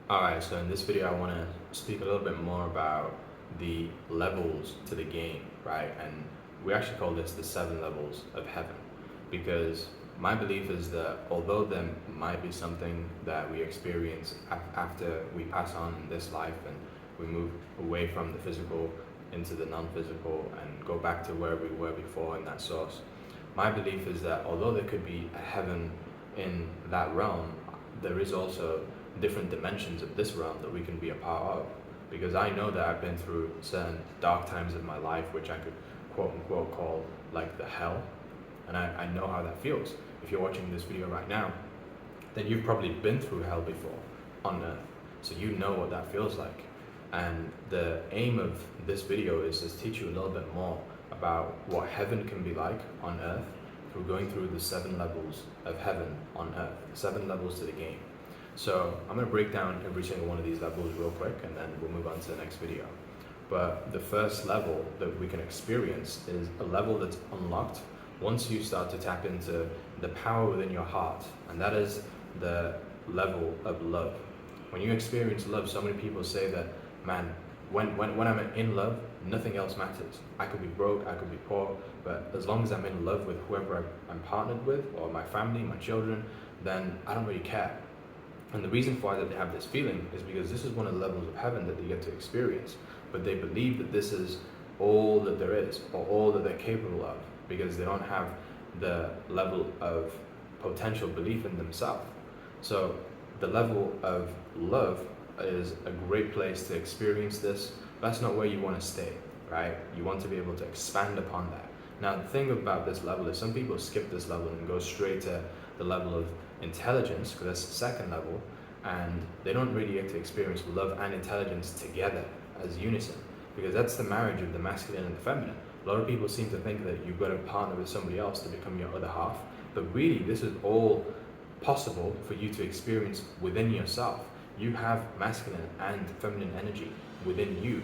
Alright, so in this video I want to speak a little bit more about the levels to the game, right? And we actually call this the 7 levels of heaven, because my belief is that although there might be something that we experience after we pass on in this life and we move away from the physical into the non-physical and go back to where we were before in that source, my belief is that although there could be a heaven in that realm, there is also different dimensions of this realm that we can be a part of. Because I know that I've been through certain dark times of my life, which I could quote unquote call like the hell. And I know how that feels. If you're watching this video right now, then you've probably been through hell before on earth. So you know what that feels like. And the aim of this video is to teach you a little bit more about what heaven can be like on earth through going through the 7 levels of heaven on earth, 7 levels to the game. So I'm going to break down every single one of these levels real quick, and then we'll move on to the next video. But the first level that we can experience is a level that's unlocked once you start to tap into the power within your heart, and that is the level of love. When you experience love, so many people say that, man, when I'm in love, nothing else matters. I could be broke, I could be poor, but as long as I'm in love with whoever I'm partnered with, or my family, my children, then I don't really care. And the reason why that they have this feeling is because this is one of the levels of heaven that they get to experience, but they believe that this is all that there is, or all that they're capable of, because they don't have the level of potential belief in themselves. So the level of love is a great place to experience this. That's not where you want to stay, right? You want to be able to expand upon that. Now, the thing about this level is some people skip this level and go straight to the level of intelligence, because that's the second level, and they don't really get to experience love and intelligence together as unison, because that's the marriage of the masculine and the feminine. A lot of people seem to think that you've got to partner with somebody else to become your other half, but really this is all possible for you to experience within yourself. You have masculine and feminine energy within you,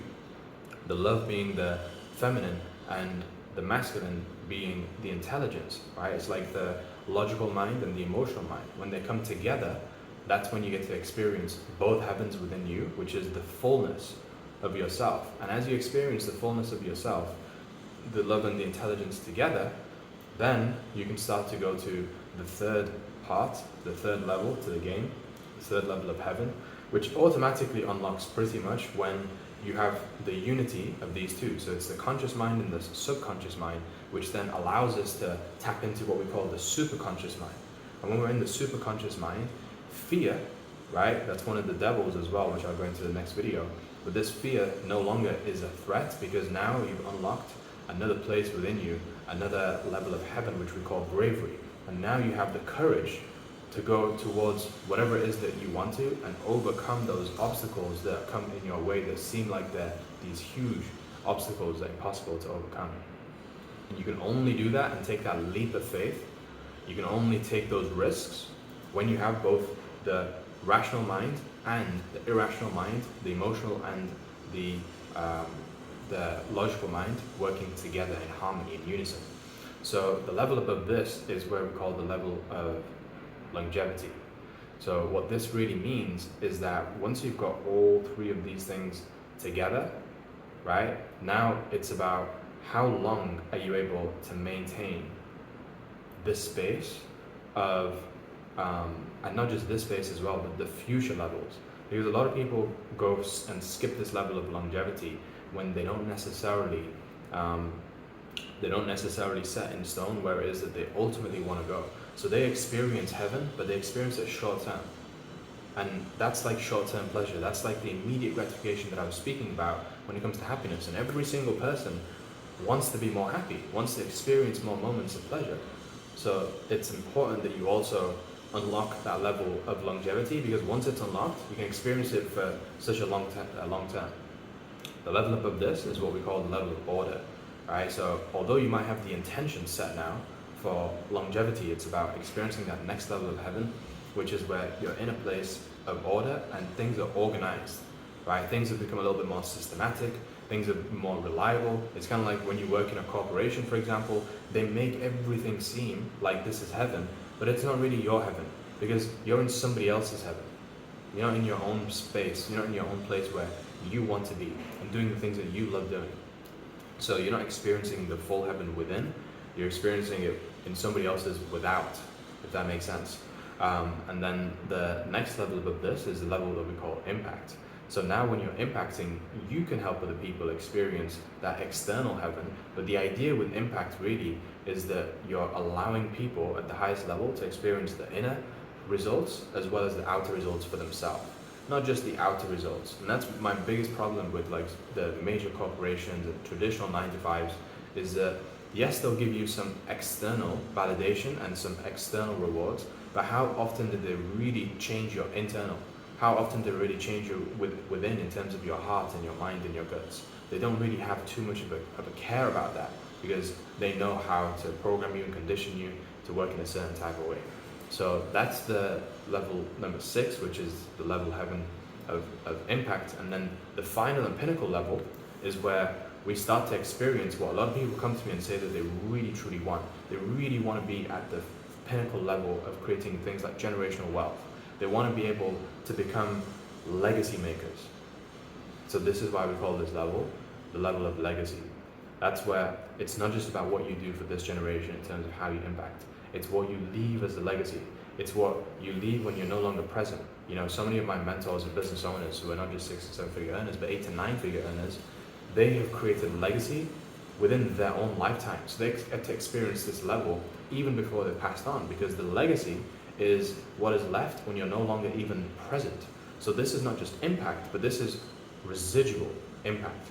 the love being the feminine and the masculine being the intelligence, right? It's like the logical mind and the emotional mind. When they come together, that's when you get to experience both heavens within you, which is the fullness of yourself. And as you experience the fullness of yourself, the love and the intelligence together, then you can start to go to the third part, the third level to the game, the third level of heaven, which automatically unlocks pretty much when you have the unity of these two. So it's the conscious mind and the subconscious mind, which then allows us to tap into what we call the superconscious mind. And when we're in the superconscious mind, fear, right, that's one of the devils as well, which I'll go into the next video, but this fear no longer is a threat, because now you've unlocked another place within you, another level of heaven, which we call bravery. And now you have the courage to go towards whatever it is that you want to and overcome those obstacles that come in your way that seem like they're these huge obstacles that are impossible to overcome. And you can only do that and take that leap of faith. You can only take those risks when you have both the rational mind and the irrational mind, the emotional and the logical mind working together in harmony, in unison. So the level above this is where we call the level of longevity. So what this really means is that once you've got all three of these things together, right, now it's about how long are you able to maintain this space of, and not just this space as well, but the future levels. Because a lot of people go and skip this level of longevity when they don't necessarily set in stone where it is that they ultimately want to go. So they experience heaven, but they experience it short term. And that's like short-term pleasure. That's like the immediate gratification that I was speaking about when it comes to happiness. And every single person wants to be more happy, wants to experience more moments of pleasure. So it's important that you also unlock that level of longevity, because once it's unlocked, you can experience it for such a long term. The level above this is what we call the level of order. Right? So although you might have the intention set now for longevity, it's about experiencing that next level of heaven, which is where you're in a place of order and things are organized, right? Things have become a little bit more systematic, things are more reliable. It's kind of like when you work in a corporation, for example, they make everything seem like this is heaven, but it's not really your heaven, because you're in somebody else's heaven. You're not in your own space. You're not in your own place where you want to be and doing the things that you love doing. So you're not experiencing the full heaven within. You're experiencing it in somebody else's without, if that makes sense. And then the next level of this is the level that we call impact. So now when you're impacting, you can help other people experience that external heaven. But the idea with impact really is that you're allowing people at the highest level to experience the inner results as well as the outer results for themselves. Not just the outer results. And that's my biggest problem with like the major corporations and traditional 9-to-5s is that yes, they'll give you some external validation and some external rewards, but how often do they really change your internal? How often do they really change you within in terms of your heart and your mind and your guts? They don't really have too much of a care about that because they know how to program you and condition you to work in a certain type of way. So that's the level number 6, which is the level heaven of impact. And then the final and pinnacle level is where we start to experience what a lot of people come to me and say that they really truly want. They really want to be at the pinnacle level of creating things like generational wealth. They want to be able to become legacy makers. So this is why we call this level the level of legacy. That's where it's not just about what you do for this generation in terms of how you impact. It's what you leave as a legacy. It's what you leave when you're no longer present. You know, so many of my mentors and business owners who are not just 6 and 7-figure earners, but 8 to 9-figure earners, they have created a legacy within their own lifetime. So they get to experience this level even before they passed on, because the legacy is what is left when you're no longer even present. So this is not just impact, but this is residual impact.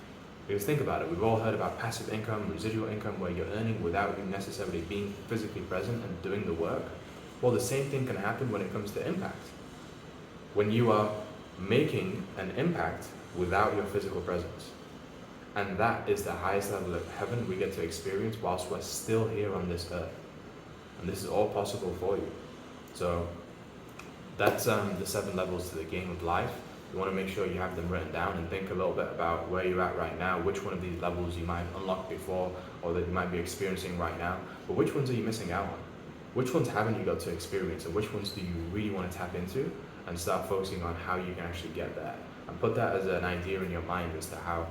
Because think about it, we've all heard about passive income, residual income, where you're earning without you necessarily being physically present and doing the work. Well, the same thing can happen when it comes to impact. When you are making an impact without your physical presence. And that is the highest level of heaven we get to experience whilst we're still here on this earth. And this is all possible for you. So that's the 7 levels to the game of life. You want to make sure you have them written down and think a little bit about where you're at right now, which one of these levels you might have unlocked before or that you might be experiencing right now, but which ones are you missing out on? Which ones haven't you got to experience, and which ones do you really want to tap into and start focusing on how you can actually get there? And put that as an idea in your mind as to how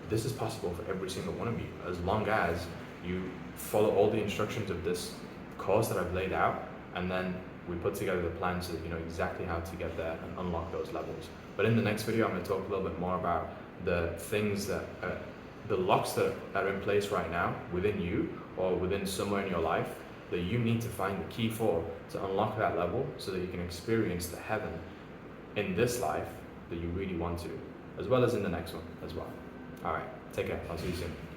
this is possible for every single one of you, as long as you follow all the instructions of this course that I've laid out, and then we put together the plan so that you know exactly how to get there and unlock those levels. But in the next video, I'm going to talk a little bit more about the things that, the locks that are in place right now within you or within somewhere in your life that you need to find the key for to unlock that level so that you can experience the heaven in this life that you really want to, as well as in the next one as well. All right, take care. I'll see you soon.